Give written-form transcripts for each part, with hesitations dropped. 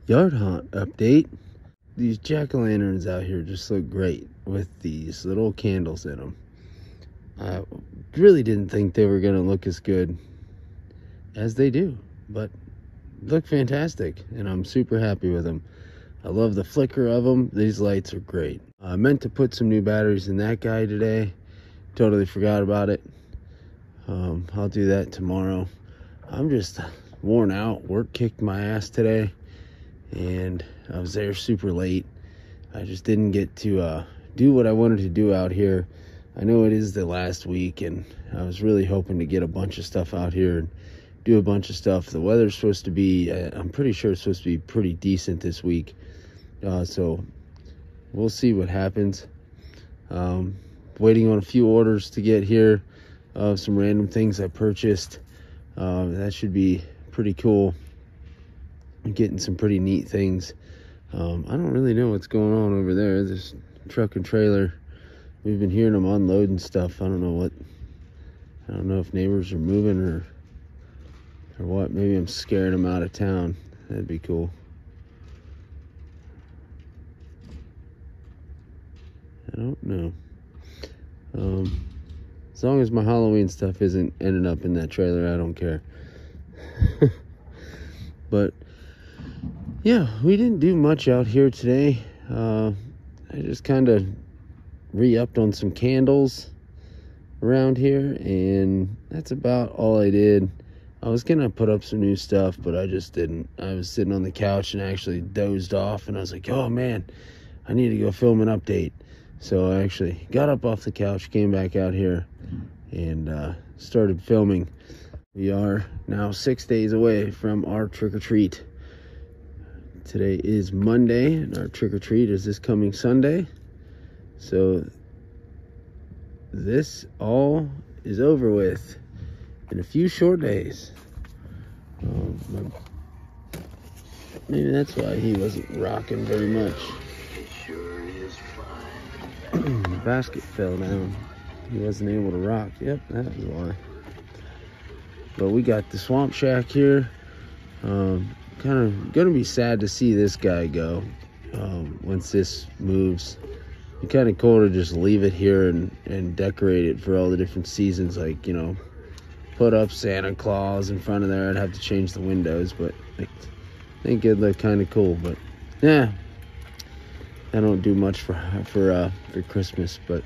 Yard hunt update. These jack-o'-lanterns out here just look great with these little candles in them. I really didn't think they were going to look as good as they do, but look fantastic, and I'm super happy with them. I love the flicker of them. These lights are great. I meant to put some new batteries in that guy today. Totally forgot about it. I'll do that tomorrow. I'm just worn out. Work kicked my ass today, and I was there super late. I just didn't get to do what I wanted to do out here. I know it is the last week, and I was really hoping to get a bunch of stuff out here and do a bunch of stuff. The weather's supposed to be, I'm pretty sure it's supposed to be pretty decent this week. So we'll see what happens. Waiting on a few orders to get here of some random things I purchased. That should be pretty cool. I'm getting some pretty neat things. I don't really know what's going on over there. This truck and trailer, we've been hearing them unloading stuff. I don't know if neighbors are moving or what. Maybe I'm scaring them out of town. That'd be cool. I don't know. As long as my Halloween stuff isn't ending up in that trailer, I don't care. But yeah, we didn't do much out here today. I just kind of re-upped on some candles around here, and that's about all I did. I was gonna put up some new stuff, but I just didn't. I was sitting on the couch and actually dozed off, and I was like, oh man, I need to go film an update. So I actually got up off the couch, came back out here, and started filming. We are now 6 days away from our trick-or-treat. Today is Monday, and our trick-or-treat is this coming Sunday. So this all is over with in a few short days. Maybe that's why he wasn't rocking very much. The basket fell down. He wasn't able to rock. Yep, that was why. But we got the swamp shack here. Kind of gonna be sad to see this guy go once this moves. It'd kind of cool to just leave it here and decorate it for all the different seasons. Like, you know, put up Santa Claus in front of there. I'd have to change the windows, but I think it'd look kind of cool. But yeah, I don't do much for Christmas, but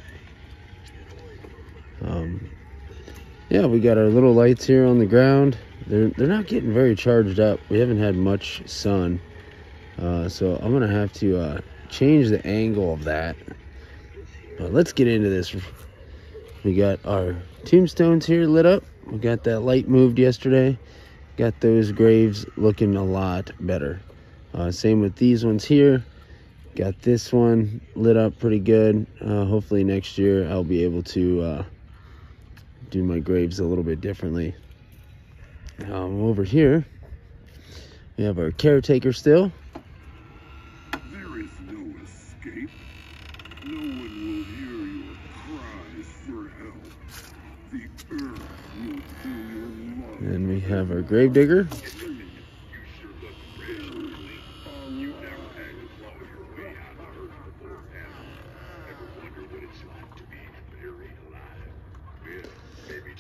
yeah, we got our little lights here on the ground. They're not getting very charged up. We haven't had much sun, so I'm gonna have to change the angle of that. But let's get into this. We got our tombstones here lit up. We got that light moved yesterday. Got those graves looking a lot better. Same with these ones here. Got this one lit up pretty good. Hopefully next year I'll be able to do my graves a little bit differently. Over here we have our caretaker still. There is no escape. No one will hear your cries for help. The earth will feel your love. And we have our gravedigger.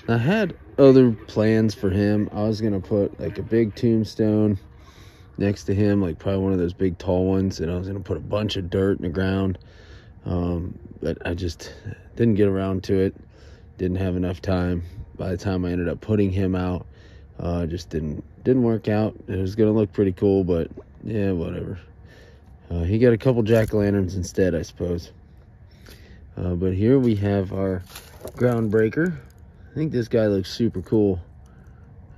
I had other plans for him. I was gonna put like a big tombstone next to him, like probably one of those big tall ones, and I was gonna put a bunch of dirt in the ground, but I just didn't get around to it. Didn't have enough time. By the time I ended up putting him out, just didn't work out. It was gonna look pretty cool, but yeah, whatever. He got a couple jack-o'-lanterns instead, I suppose. But here we have our groundbreaker. I think this guy looks super cool.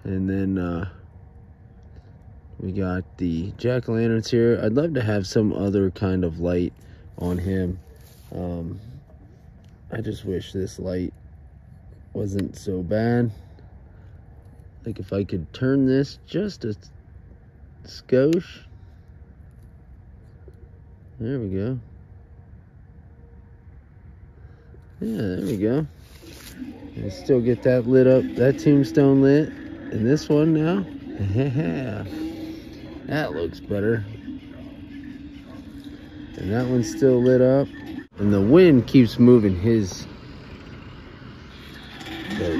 And then we got the jack-o'-lanterns here. I'd love to have some other kind of light on him. I just wish this light wasn't so bad. Like if I could turn this just a skosh. There we go. Yeah, there we go. And still get that lit up, that tombstone lit. And this one now, yeah, that looks better. And that one's still lit up. And the wind keeps moving the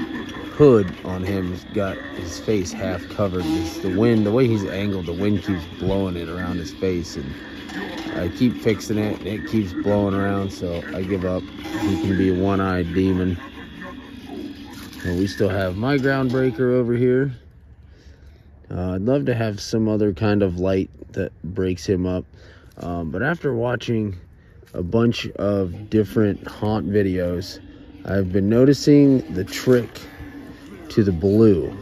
hood on him has got his face half covered. It's the wind, the way he's angled, the wind keeps blowing it around his face, and I keep fixing it, and it keeps blowing around, so I give up. He can be a one-eyed demon. And we still have my groundbreaker over here. I'd love to have some other kind of light that breaks him up, but after watching a bunch of different haunt videos, I've been noticing the trick to the blue.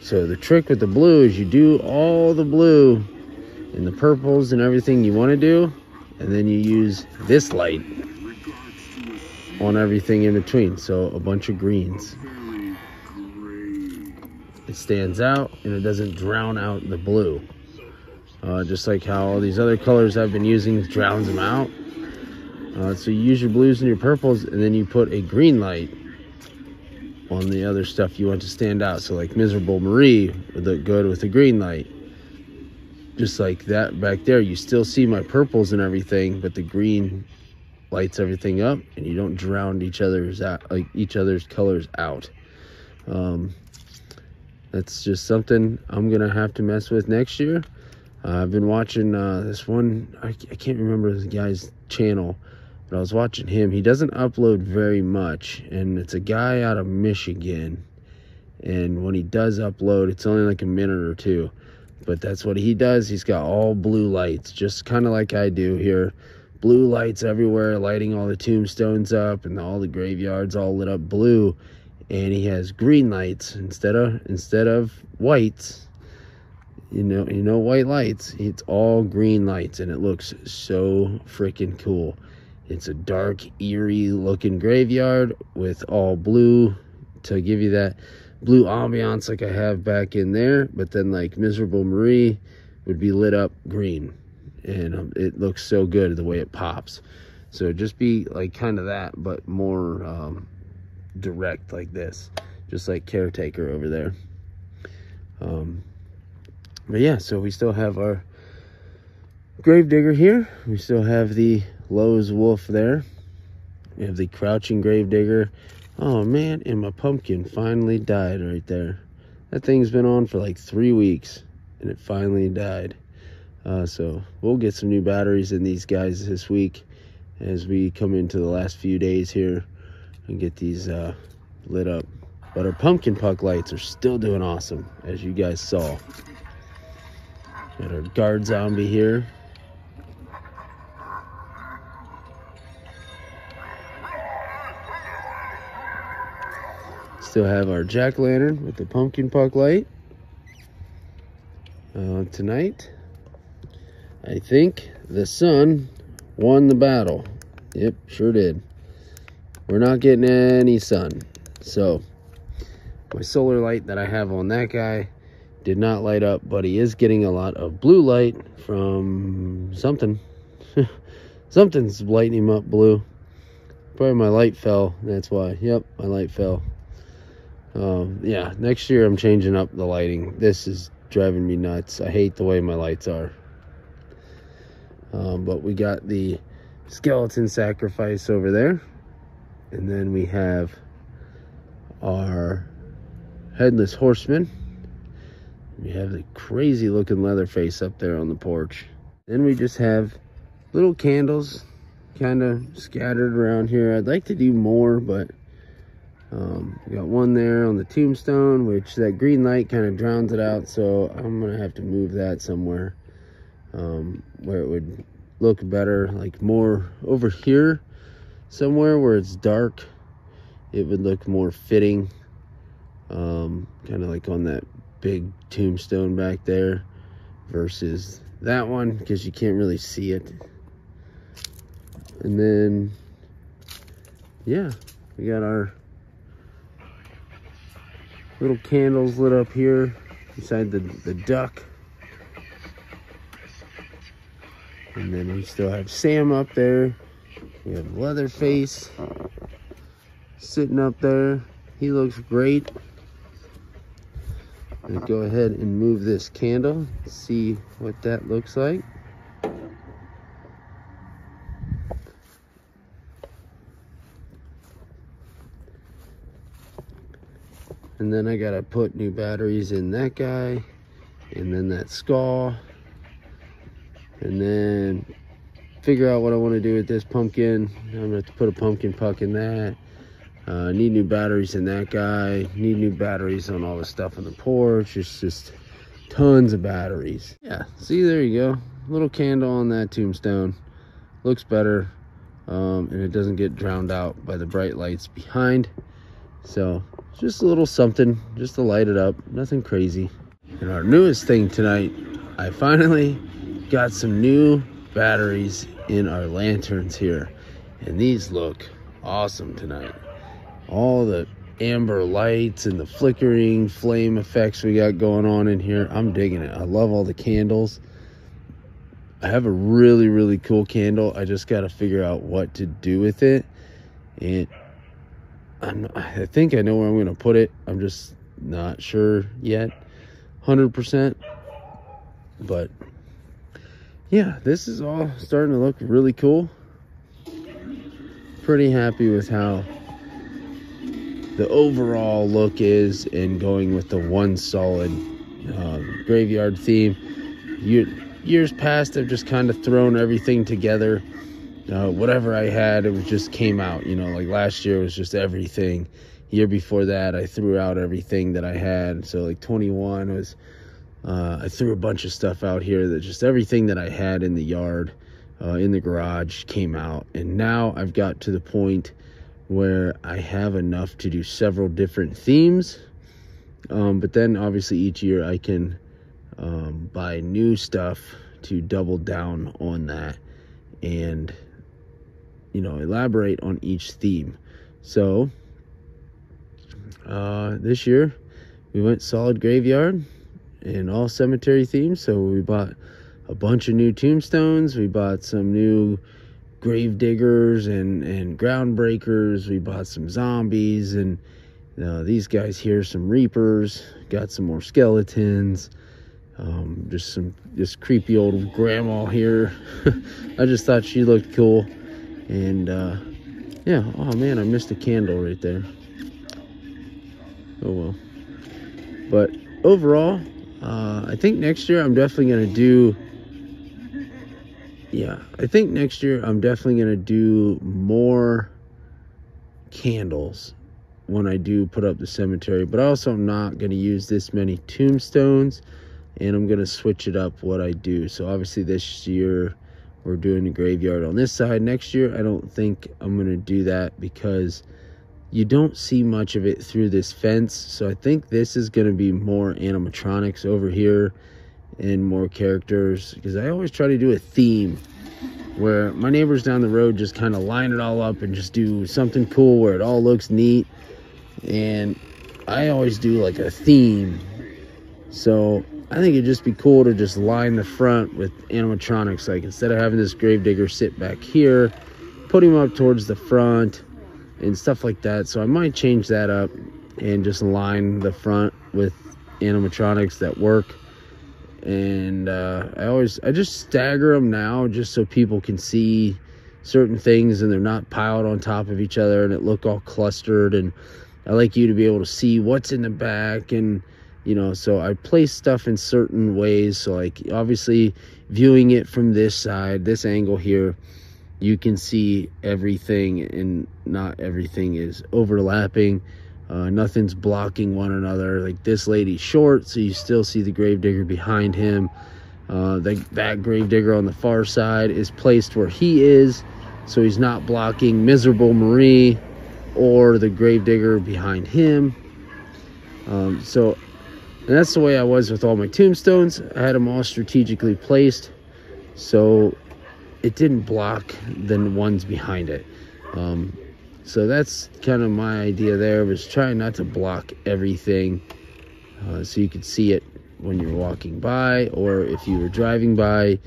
So the trick with the blue is you do all the blue and the purples and everything you want to do, and then you use this light on everything in between. So a bunch of greens. It stands out and it doesn't drown out the blue. Just like how all these other colors I've been using drowns them out. So you use your blues and your purples, and then you put a green light on the other stuff you want to stand out. So like Miserable Marie would look good with a green light. Just like that back there, you still see my purples and everything, but the green lights everything up, and you don't drown each other's colors out. That's just something I'm gonna have to mess with next year. I've been watching this one, I can't remember the guy's channel, but I was watching him. He doesn't upload very much, and it's a guy out of Michigan, and when he does upload, it's only like a minute or two, but that's what he does. He's got all blue lights, just kind of like I do here. Blue lights everywhere, lighting all the tombstones up and all the graveyards all lit up blue, and he has green lights instead of whites. You know white lights, it's all green lights, and it looks so freaking cool. It's a dark, eerie looking graveyard with all blue to give you that blue ambiance like I have back in there, but then like Miserable Marie would be lit up green, and it looks so good the way it pops. So just be like kind of that, but more direct like this, just like Caretaker over there. But yeah, so we still have our Gravedigger here. We still have the Lowe's Wolf there. We have the Crouching Gravedigger. Oh man, and my pumpkin finally died right there. That thing's been on for like 3 weeks, and it finally died. So we'll get some new batteries in these guys this week as we come into the last few days here and get these lit up. But our pumpkin puck lights are still doing awesome, as you guys saw. Got our guard zombie here. Still have our jack-o'-lantern with the pumpkin puck light. Tonight, I think the sun won the battle. Yep, sure did. We're not getting any sun. So, my solar light that I have on that guy did not light up, but he is getting a lot of blue light from something. Something's lighting him up blue. Probably my light fell, that's why. Yep, my light fell. Yeah, next year I'm changing up the lighting. This is driving me nuts. I hate the way my lights are. But we got the skeleton sacrifice over there. And then we have our headless horseman. We have the crazy looking Leatherface up there on the porch. Then we just have little candles kind of scattered around here. I'd like to do more, but we got one there on the tombstone, which that green light kind of drowns it out, so I'm gonna have to move that somewhere where it would look better, like more over here somewhere where it's dark. It would look more fitting, kind of like on that big tombstone back there versus that one, because you can't really see it. And then yeah, we got our little candles lit up here beside the duck. And then we still have Sam up there. We have Leatherface sitting up there. He looks great. I'm gonna go ahead and move this candle, see what that looks like. And then I gotta put new batteries in that guy, and then that skull, and then figure out what I want to do with this pumpkin. I'm gonna have to put a pumpkin puck in that. Need new batteries in that guy. Need new batteries on all the stuff on the porch. It's just tons of batteries. Yeah, see, there you go. Little candle on that tombstone. Looks better, and it doesn't get drowned out by the bright lights behind. So just a little something just to light it up. Nothing crazy. And our newest thing tonight, I finally got some new batteries in our lanterns here, and these look awesome tonight. All the amber lights and the flickering flame effects we got going on in here. I'm digging it. I love all the candles. I have a really cool candle. I just got to figure out what to do with it, and I think I know where I'm going to put it. I'm just not sure yet 100%, but yeah, this is all starting to look really cool. Pretty happy with how the overall look is, and going with the one solid graveyard theme. Years past, I've just kind of thrown everything together. Whatever I had, it just came out. You know, like last year was just everything. Year before that, I threw out everything that I had. So like 21 was, I threw a bunch of stuff out here that just everything that I had in the yard, in the garage came out. And now I've got to the point where I have enough to do several different themes. But then obviously each year I can buy new stuff to double down on that and, you know, elaborate on each theme. So this year we went solid graveyard and all cemetery themes. So we bought a bunch of new tombstones. We bought some new grave diggers and ground breakers. We bought some zombies, and these guys here, some reapers. Got some more skeletons. Just creepy old grandma here. I just thought she looked cool. And yeah, oh man, I missed a candle right there. Oh well. But overall, I think next year I'm definitely gonna do, yeah, I think next year I'm definitely gonna do more candles when I do put up the cemetery. But also I'm not gonna use this many tombstones, and I'm gonna switch it up what I do. So obviously this year we're doing the graveyard on this side. Next year I don't think I'm gonna do that because you don't see much of it through this fence. So I think this is gonna be more animatronics over here and more characters, because I always try to do a theme where my neighbors down the road just kind of line it all up and just do something cool where it all looks neat. And I always do like a theme. So I think it'd just be cool to just line the front with animatronics. Like instead of having this gravedigger sit back here, put him up towards the front and stuff like that. So I might change that up and just line the front with animatronics that work. And I just stagger them now just so people can see certain things and they're not piled on top of each other and it look all clustered. And I like you to be able to see what's in the back, and you know, so I place stuff in certain ways. So like obviously viewing it from this side, this angle here, you can see everything and not everything is overlapping. Nothing's blocking one another. Like this lady's short, so you still see the gravedigger behind him. That gravedigger on the far side is placed where he is, so he's not blocking Miserable Marie or the gravedigger behind him. So and that's the way I was with all my tombstones. I had them all strategically placed so it didn't block the ones behind it. So that's kind of my idea there, was trying not to block everything, so you could see it when you're walking by, or if you were driving by.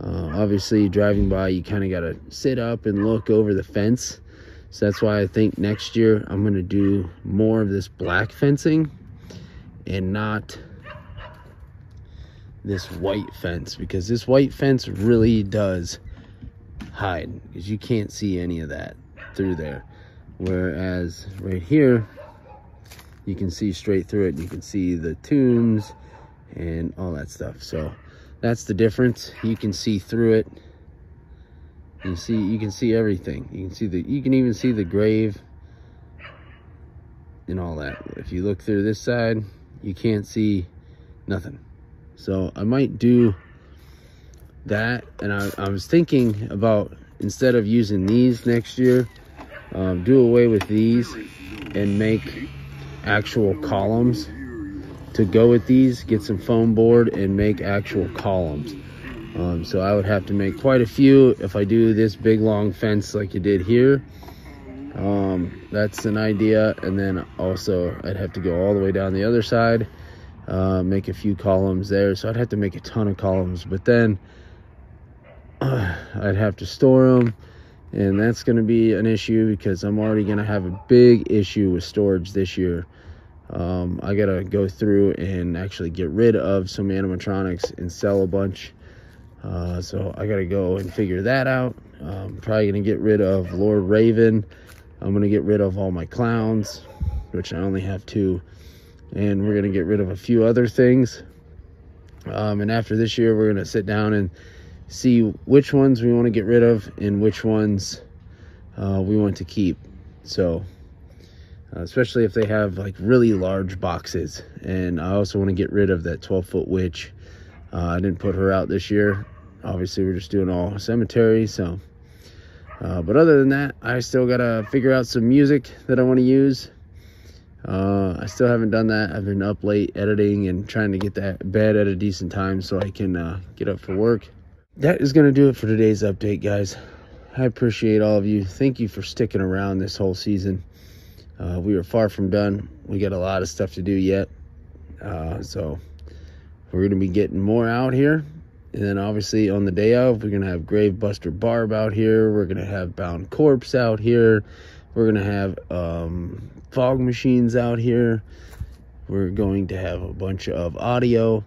Obviously driving by, you kind of got to sit up and look over the fence. So that's why I think next year I'm going to do more of this black fencing and not this white fence, because this white fence really does hide, because you can't see any of that through there. Whereas right here, you can see straight through it. You can see the tunes and all that stuff. So that's the difference. You can see through it. You can see everything. You can even see the grave and all that. If you look through this side, you can't see nothing. So I might do that. And I was thinking about, instead of using these next year, do away with these and make actual columns to go with these. Get some foam board and make actual columns. So I would have to make quite a few if I do this big long fence like you did here. That's an idea. And then also I'd have to go all the way down the other side, make a few columns there. So I'd have to make a ton of columns, but then I'd have to store them, and that's going to be an issue because I'm already going to have a big issue with storage this year. I got to go through and actually get rid of some animatronics and sell a bunch. So I got to go and figure that out. Probably going to get rid of Lord Raven. I'm going to get rid of all my clowns, which I only have 2. And we're going to get rid of a few other things. And after this year, we're going to sit down and see which ones we want to get rid of and which ones we want to keep. So especially if they have like really large boxes. And I also want to get rid of that 12-foot witch. I didn't put her out this year. Obviously we're just doing all cemetery. So but other than that, I still gotta figure out some music that I want to use. I still haven't done that. I've been up late editing and trying to get that bed at a decent time so I can get up for work. That is going to do it for today's update, guys. I appreciate all of you. Thank you for sticking around this whole season. We are far from done. We got a lot of stuff to do yet. So we're going to be getting more out here. And then obviously on the day of, we're going to have Gravebuster Barb out here. We're going to have Bound Corpse out here. We're going to have fog machines out here. We're going to have a bunch of audio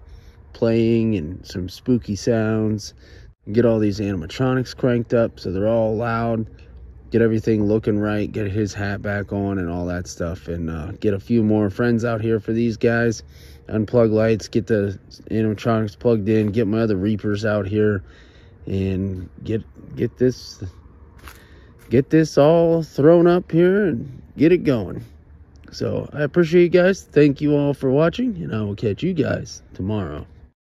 playing and some spooky sounds. Get all these animatronics cranked up so they're all loud. Get everything looking right. Get his hat back on and all that stuff. And get a few more friends out here for these guys. Unplug lights. Get the animatronics plugged in. Get my other Reapers out here. And get this all thrown up here and get it going. So I appreciate you guys. Thank you all for watching, and I will catch you guys tomorrow.